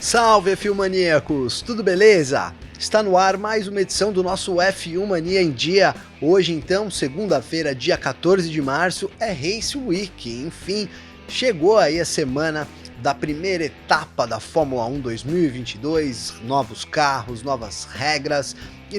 Salve F1 Maníacos, tudo beleza? Está no ar mais uma edição do nosso F1 Mania em Dia. Hoje então, segunda-feira, dia 14 de março, é Race Week. Enfim, chegou aí a semana da primeira etapa da Fórmula 1 2022, novos carros, novas regras. E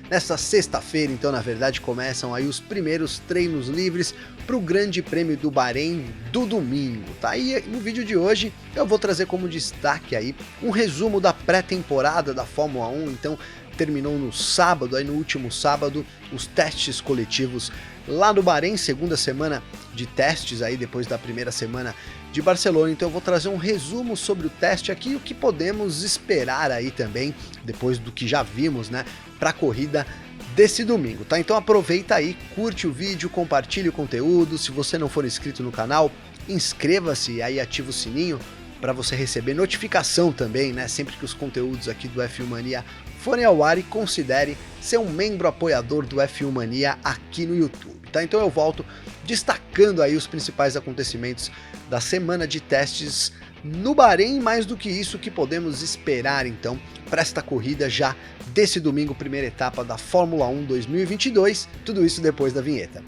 nessa sexta-feira, então, na verdade, começam aí os primeiros treinos livres para o Grande Prêmio do Bahrein do domingo, tá? E no vídeo de hoje eu vou trazer como destaque aí um resumo da pré-temporada da Fórmula 1. Então, terminou no sábado, aí no último sábado, os testes coletivos lá no Bahrein, segunda semana de testes aí depois da primeira semana de Barcelona. Então eu vou trazer um resumo sobre o teste aqui e o que podemos esperar aí também, depois do que já vimos, né, para a corrida desse domingo, tá? Então aproveita aí, curte o vídeo, compartilhe o conteúdo. Se você não for inscrito no canal, inscreva-se e aí ativa o sininho para você receber notificação também, né, sempre que os conteúdos aqui do F1 Mania forem ao ar, e considere ser um membro apoiador do F1 Mania aqui no YouTube, tá? Então eu volto destacando aí os principais acontecimentos da semana de testes no Bahrein. Mais do que isso, que podemos esperar então para esta corrida já desse domingo, primeira etapa da Fórmula 1 2022, tudo isso depois da vinheta.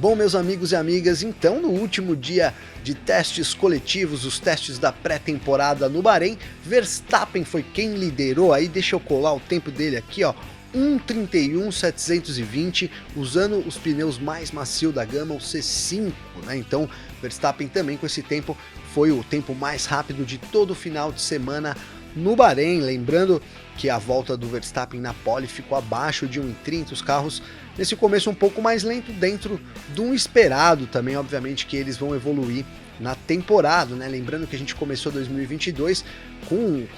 Bom, meus amigos e amigas, então no último dia de testes coletivos, os testes da pré-temporada no Bahrein, Verstappen foi quem liderou aí. Deixa eu colar o tempo dele aqui, ó, 1:31.720, usando os pneus mais macios da gama, o C5, né? Então Verstappen também com esse tempo foi o tempo mais rápido de todo o final de semana no Bahrein. Lembrando que a volta do Verstappen na pole ficou abaixo de 1:30, os carros nesse começo um pouco mais lento, dentro de um esperado também, obviamente, que eles vão evoluir na temporada, né? Lembrando que a gente começou 2022 com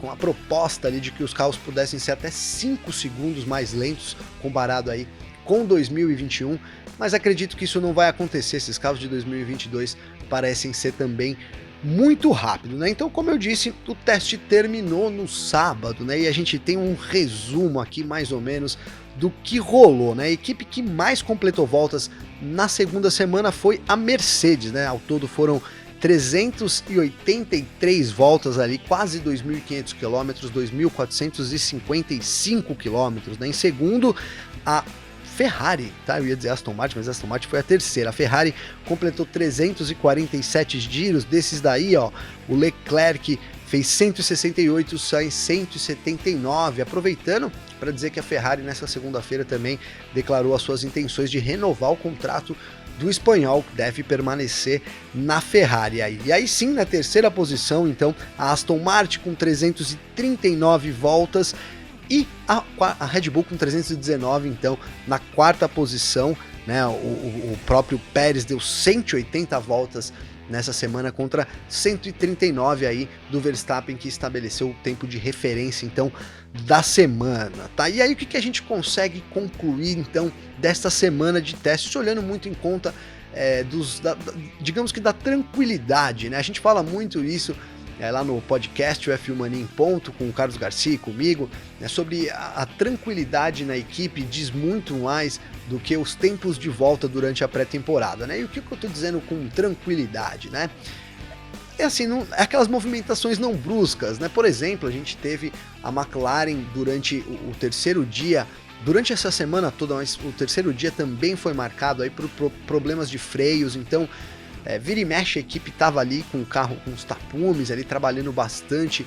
a proposta ali de que os carros pudessem ser até 5 segundos mais lentos comparado aí com 2021, mas acredito que isso não vai acontecer. Esses carros de 2022 parecem ser também muito rápido, né? Então, como eu disse, o teste terminou no sábado, né? E a gente tem um resumo aqui mais ou menos do que rolou, né? A equipe que mais completou voltas na segunda semana foi a Mercedes, né? Ao todo foram 383 voltas ali, quase 2.500 quilômetros, 2.455 quilômetros, né? Em segundo, a Ferrari, tá? Eu ia dizer Aston Martin, mas Aston Martin foi a terceira. A Ferrari completou 347 giros, desses daí, ó, o Leclerc fez 168, o Sainz 179, aproveitando para dizer que a Ferrari nessa segunda-feira também declarou as suas intenções de renovar o contrato do espanhol, que deve permanecer na Ferrari aí. E aí sim, na terceira posição, então, a Aston Martin com 339 voltas, e a Red Bull com 319, então, na quarta posição, né? O próprio Pérez deu 180 voltas nessa semana contra 139 aí do Verstappen, que estabeleceu o tempo de referência, então, da semana, tá? E aí o que a gente consegue concluir, então, desta semana de testes, olhando muito em conta digamos que da tranquilidade, né? A gente fala muito isso lá no podcast o F1 Mania em Ponto, com o Carlos Garcia e comigo, né, sobre a tranquilidade na equipe. Diz muito mais do que os tempos de volta durante a pré-temporada, né? E o que eu tô dizendo com tranquilidade, né? É assim, aquelas movimentações não bruscas, né? Por exemplo, a gente teve a McLaren durante o terceiro dia, durante essa semana toda, mas o terceiro dia também foi marcado aí por problemas de freios. Então, vira e mexe, a equipe estava ali com o carro, com os tapumes ali, trabalhando bastante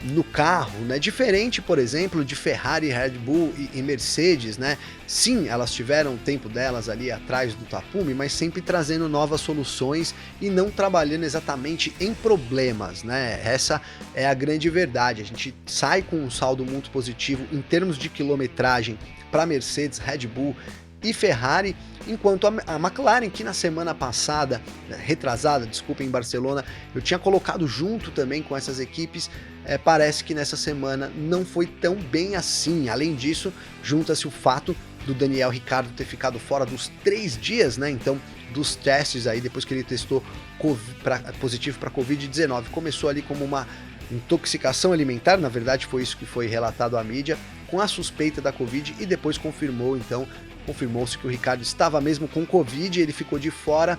no carro, né? Diferente, por exemplo, de Ferrari, Red Bull e Mercedes, né? Sim, elas tiveram o tempo delas ali atrás do tapume, mas sempre trazendo novas soluções e não trabalhando exatamente em problemas, né? Essa é a grande verdade. A gente sai com um saldo muito positivo em termos de quilometragem para Mercedes, Red Bull e Ferrari, enquanto a McLaren, que na semana passada, retrasada, desculpa, em Barcelona, eu tinha colocado junto também com essas equipes, parece que nessa semana não foi tão bem assim. Além disso, junta-se o fato do Daniel Ricciardo ter ficado fora dos 3 dias, né? Então, dos testes aí, depois que ele testou positivo para Covid-19. Começou ali como uma intoxicação alimentar, na verdade foi isso que foi relatado à mídia, com a suspeita da Covid, e depois confirmou então confirmou-se que o Ricciardo estava mesmo com Covid, ele ficou de fora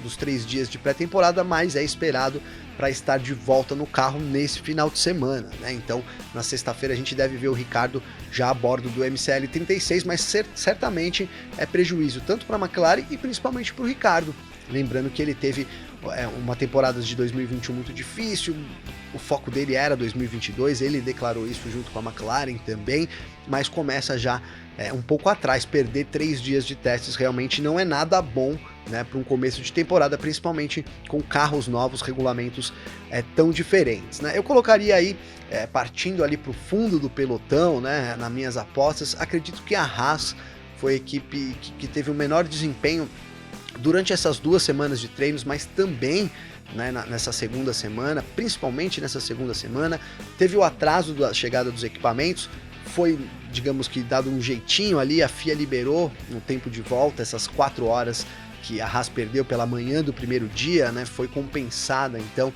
dos 3 dias de pré-temporada, mas é esperado para estar de volta no carro nesse final de semana, né? Então, na sexta-feira a gente deve ver o Ricciardo já a bordo do MCL 36, mas certamente é prejuízo tanto para a McLaren e principalmente para o Ricciardo. Lembrando que ele teve uma temporada de 2021 muito difícil, o foco dele era 2022, ele declarou isso junto com a McLaren também, mas começa já um pouco atrás. Perder 3 dias de testes realmente não é nada bom, né, para um começo de temporada, principalmente com carros novos, regulamentos tão diferentes, né? Eu colocaria aí, partindo ali para o fundo do pelotão, né, nas minhas apostas, acredito que a Haas foi a equipe que teve o menor desempenho durante essas 2 semanas de treinos, mas também, né, nessa segunda semana, principalmente nessa segunda semana, teve o atraso da chegada dos equipamentos, foi, digamos que dado um jeitinho ali, a FIA liberou no tempo de volta, essas 4 horas que a Haas perdeu pela manhã do primeiro dia, né, foi compensada então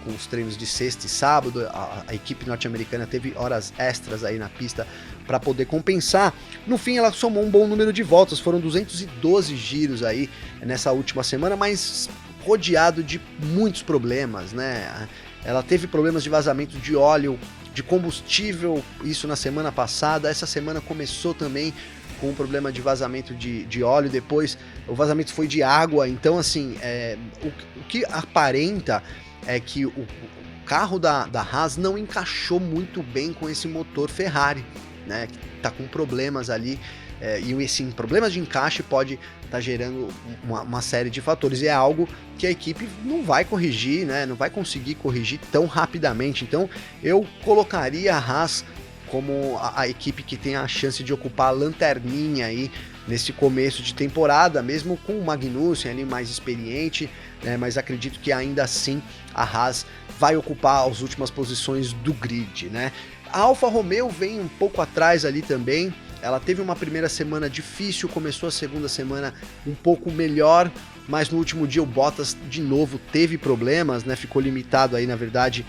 com os treinos de sexta e sábado. A equipe norte-americana teve horas extras aí na pista para poder compensar. No fim ela somou um bom número de voltas, foram 212 giros aí nessa última semana, mas rodeado de muitos problemas, né? Ela teve problemas de vazamento de óleo, de combustível, isso na semana passada. Essa semana começou também com um problema de vazamento de óleo, depois o vazamento foi de água. Então assim, o que aparenta é que o carro da Haas não encaixou muito bem com esse motor Ferrari, né, que tá com problemas ali, e esse problemas de encaixe pode estar gerando uma série de fatores, e é algo que a equipe não vai corrigir, né, não vai conseguir corrigir tão rapidamente. Então eu colocaria a Haas como a equipe que tem a chance de ocupar a lanterninha aí nesse começo de temporada, mesmo com o Magnussen ali mais experiente, né, mas acredito que ainda assim a Haas vai ocupar as últimas posições do grid, né. A Alfa Romeo vem um pouco atrás ali também. Ela teve uma primeira semana difícil, começou a segunda semana um pouco melhor, mas no último dia o Bottas de novo teve problemas, né? Ficou limitado aí, na verdade,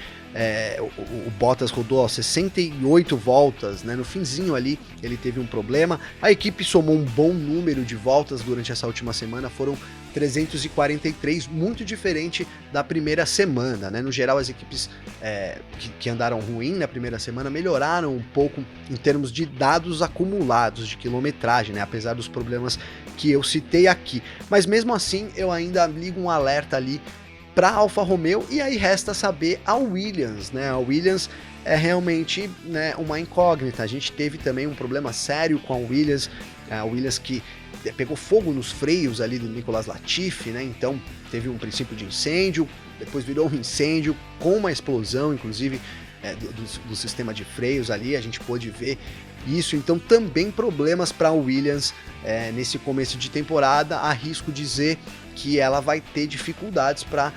o Bottas rodou 68 voltas, né? No finzinho ali ele teve um problema. A equipe somou um bom número de voltas durante essa última semana, foram 343, muito diferente da primeira semana, né? No geral, as equipes que andaram ruim na primeira semana melhoraram um pouco em termos de dados acumulados de quilometragem, né? Apesar dos problemas que eu citei aqui. Mas mesmo assim, eu ainda ligo um alerta ali para a Alfa Romeo, e aí resta saber a Williams, né? A Williams é realmente, né, uma incógnita. A gente teve também um problema sério com a Williams que pegou fogo nos freios ali do Nicolas Latifi, né? Então teve um princípio de incêndio, depois virou um incêndio com uma explosão, inclusive do sistema de freios ali, a gente pôde ver isso. Então também problemas para a Williams nesse começo de temporada. Arrisco dizer que ela vai ter dificuldades para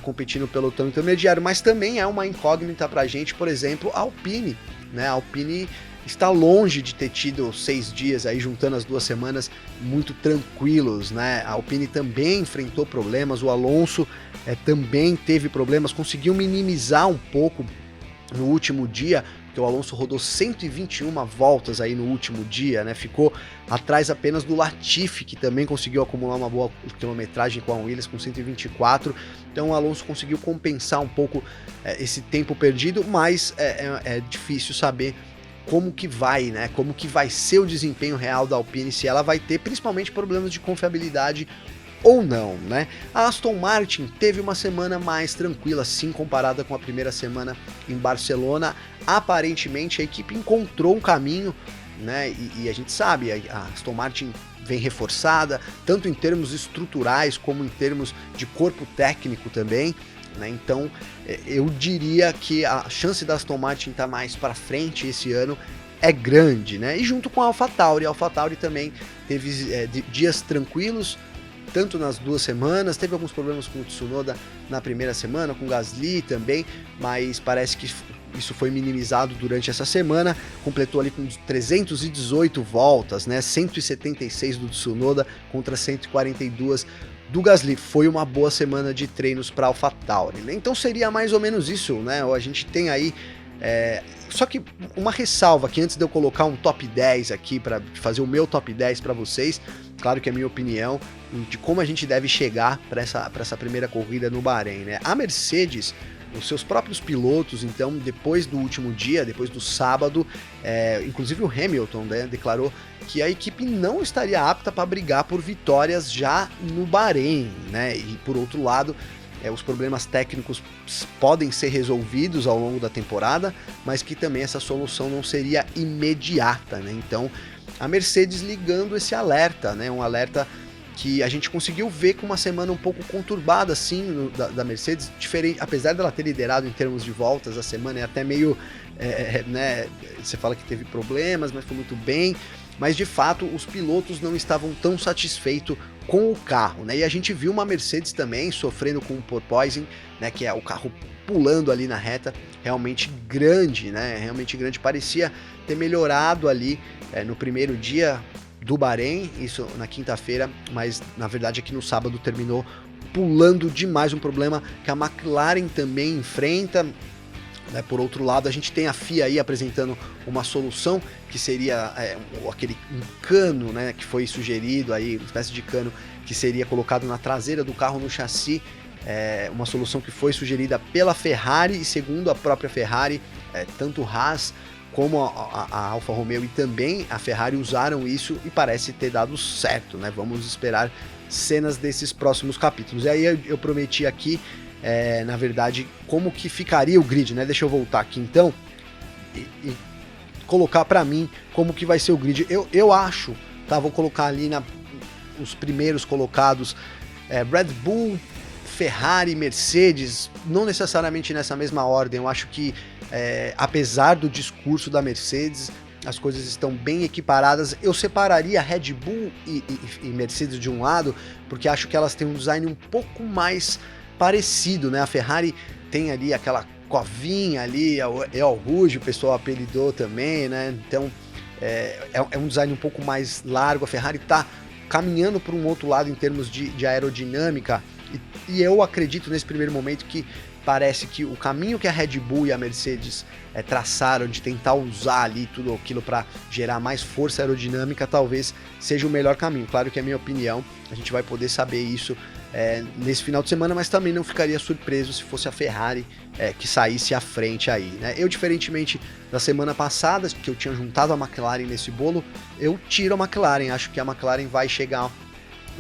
competir no pelotão intermediário, mas também é uma incógnita para a gente, por exemplo, a Alpine, né? A Alpine está longe de ter tido 6 dias aí, juntando as 2 semanas, muito tranquilos, né? A Alpine também enfrentou problemas, o Alonso também teve problemas, conseguiu minimizar um pouco no último dia, porque o Alonso rodou 121 voltas aí no último dia, né? Ficou atrás apenas do Latifi, que também conseguiu acumular uma boa quilometragem com a Williams, com 124. Então o Alonso conseguiu compensar um pouco esse tempo perdido, mas é difícil saber como que vai, né? Como que vai ser o desempenho real da Alpine, se ela vai ter principalmente problemas de confiabilidade ou não, né? A Aston Martin teve uma semana mais tranquila, sim, comparada com a primeira semana em Barcelona. Aparentemente a equipe encontrou um caminho, né? E a gente sabe, a Aston Martin vem reforçada, tanto em termos estruturais como em termos de corpo técnico também, né? Então eu diria que a chance da Aston Martin estar mais para frente esse ano é grande, né? E junto com a AlphaTauri também teve dias tranquilos, tanto nas 2 semanas, teve alguns problemas com o Tsunoda na primeira semana, com o Gasly também, mas parece que isso foi minimizado durante essa semana. Completou ali com 318 voltas, né? 176 do Tsunoda contra 142 do Gasly. Foi uma boa semana de treinos para a AlphaTauri, né? Então seria mais ou menos isso, né? A gente tem aí Só que uma ressalva aqui antes de eu colocar um top 10 aqui, para fazer o meu top 10 para vocês, claro que é a minha opinião de como a gente deve chegar para essa primeira corrida no Bahrein, né? A Mercedes, os seus próprios pilotos, então, depois do último dia, depois do sábado, inclusive o Hamilton, né, declarou que a equipe não estaria apta para brigar por vitórias já no Bahrein, né? E por outro lado, os problemas técnicos podem ser resolvidos ao longo da temporada, mas que também essa solução não seria imediata, né? Então, a Mercedes ligando esse alerta, né? Um alerta que a gente conseguiu ver com uma semana um pouco conturbada, assim, da Mercedes, diferente, apesar dela ter liderado em termos de voltas, a semana é até meio, né? Você fala que teve problemas, mas foi muito bem. Mas de fato os pilotos não estavam tão satisfeitos com o carro, né? E a gente viu uma Mercedes também sofrendo com o porpoising, né? Que é o carro pulando ali na reta, realmente grande, né? Realmente grande, parecia ter melhorado ali no primeiro dia do Bahrein, isso na quinta-feira, mas na verdade aqui no sábado terminou pulando demais, um problema que a McLaren também enfrenta. Por outro lado, a gente tem a FIA aí apresentando uma solução que seria aquele cano, né, que foi sugerido aí, uma espécie de cano que seria colocado na traseira do carro no chassi, uma solução que foi sugerida pela Ferrari e segundo a própria Ferrari, tanto Haas como a Alfa Romeo e também a Ferrari usaram isso e parece ter dado certo, né? Vamos esperar cenas desses próximos capítulos. E aí eu prometi aqui, na verdade, como que ficaria o grid, né? Deixa eu voltar aqui então e colocar para mim como que vai ser o grid. Eu acho, tá? Vou colocar ali os primeiros colocados, Red Bull, Ferrari, Mercedes, não necessariamente nessa mesma ordem. Eu acho que apesar do discurso da Mercedes, as coisas estão bem equiparadas. Eu separaria Red Bull e Mercedes de um lado, porque acho que elas têm um design um pouco mais parecido, né? A Ferrari tem ali aquela covinha ali, é o Rouge, o pessoal apelidou também, né? Então é um design um pouco mais largo. A Ferrari está caminhando para um outro lado em termos de aerodinâmica, e eu acredito nesse primeiro momento que parece que o caminho que a Red Bull e a Mercedes traçaram de tentar usar ali tudo aquilo para gerar mais força aerodinâmica talvez seja o melhor caminho. Claro que é a minha opinião, a gente vai poder saber isso nesse final de semana, mas também não ficaria surpreso se fosse a Ferrari que saísse à frente aí, né? Eu, diferentemente da semana passada, que eu tinha juntado a McLaren nesse bolo, eu tiro a McLaren. Acho que a McLaren vai chegar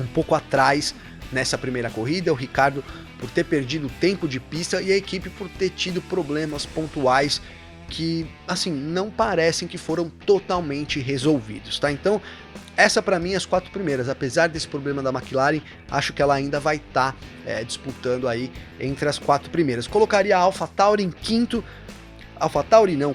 um pouco atrás nessa primeira corrida, o Ricardo por ter perdido tempo de pista e a equipe por ter tido problemas pontuais que, assim, não parecem que foram totalmente resolvidos, tá? Então, essa para mim as 4 primeiras, apesar desse problema da McLaren, acho que ela ainda vai estar disputando aí entre as 4 primeiras. Colocaria a AlphaTauri em quinto,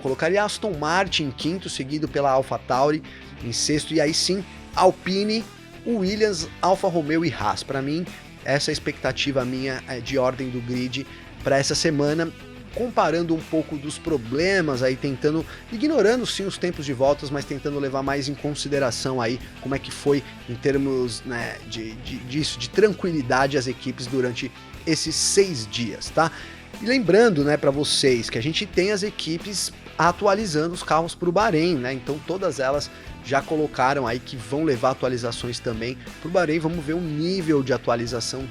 colocaria a Aston Martin em quinto, seguido pela AlphaTauri em sexto, e aí sim, Alpine, Williams, Alfa Romeo e Haas. Para mim, essa é a expectativa minha de ordem do grid para essa semana, comparando um pouco dos problemas aí, ignorando sim os tempos de voltas, mas tentando levar mais em consideração aí como é que foi em termos, né, de tranquilidade as equipes durante esses 6 dias, tá? E lembrando, né, para vocês que a gente tem as equipes atualizando os carros para o Bahrein, né? Então todas elas já colocaram aí que vão levar atualizações também para o Bahrein. Vamos ver o nível de atualização,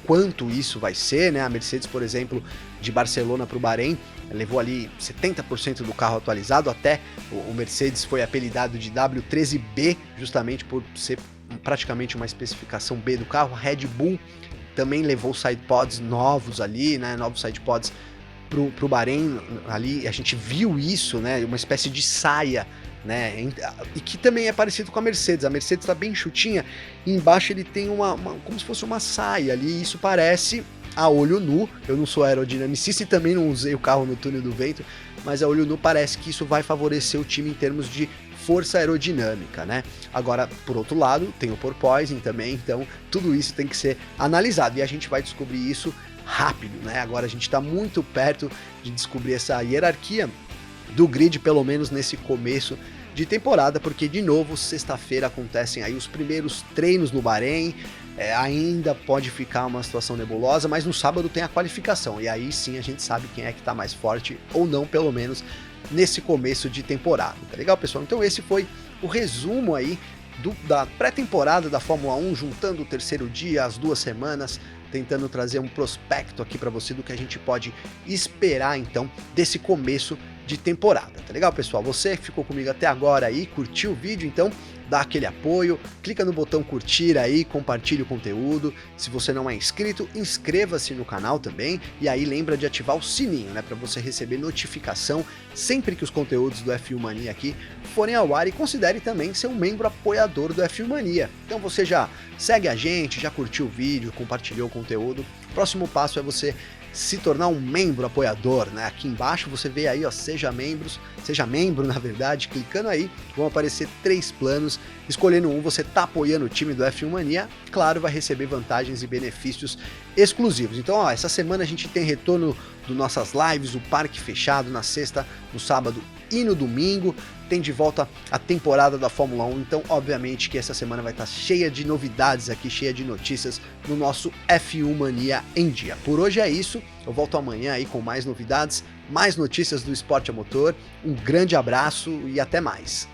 quanto isso vai ser, né? A Mercedes, por exemplo, de Barcelona para o Bahrein, levou ali 70% do carro atualizado, até o Mercedes foi apelidado de W13B, justamente por ser praticamente uma especificação B do carro. Red Bull também levou sidepods novos ali, né? Novos sidepods pro Bahrein, ali a gente viu isso, né? Uma espécie de saia, né? E que também é parecido com a Mercedes. A Mercedes tá bem chutinha e embaixo ele tem uma como se fosse uma saia ali, e isso parece a olho nu. Eu não sou aerodinamicista e também não usei o carro no túnel do vento, mas a olho nu parece que isso vai favorecer o time em termos de força aerodinâmica, né? Agora, por outro lado, tem o porpoising também, então tudo isso tem que ser analisado e a gente vai descobrir isso rápido, né? Agora a gente está muito perto de descobrir essa hierarquia do grid, pelo menos nesse começo de temporada, porque de novo, sexta-feira acontecem aí os primeiros treinos no Bahrein, ainda pode ficar uma situação nebulosa, mas no sábado tem a qualificação, e aí sim a gente sabe quem é que tá mais forte ou não, pelo menos nesse começo de temporada, tá legal, pessoal? Então esse foi o resumo aí da pré-temporada da Fórmula 1, juntando o terceiro dia, as 2 semanas, tentando trazer um prospecto aqui para você do que a gente pode esperar então desse começo de temporada, tá legal, pessoal? Você que ficou comigo até agora aí, curtiu o vídeo, então dá aquele apoio, clica no botão curtir aí, compartilha o conteúdo. Se você não é inscrito, inscreva-se no canal também, e aí lembra de ativar o sininho, né, para você receber notificação sempre que os conteúdos do F1 Mania aqui forem ao ar, e considere também ser um membro apoiador do F1 Mania. Então você já segue a gente, já curtiu o vídeo, compartilhou o conteúdo. O próximo passo é você se tornar um membro apoiador, né? Aqui embaixo você vê aí, ó, seja membro, na verdade, clicando aí, vão aparecer 3 planos, escolhendo um, você tá apoiando o time do F1 Mania, claro, vai receber vantagens e benefícios exclusivos. Então, ó, essa semana a gente tem retorno das nossas lives, o parque fechado na sexta, no sábado e no domingo, tem de volta a temporada da Fórmula 1, então obviamente que essa semana vai estar cheia de novidades aqui, cheia de notícias no nosso F1 Mania em Dia. Por hoje é isso, eu volto amanhã aí com mais novidades, mais notícias do esporte a motor, um grande abraço e até mais.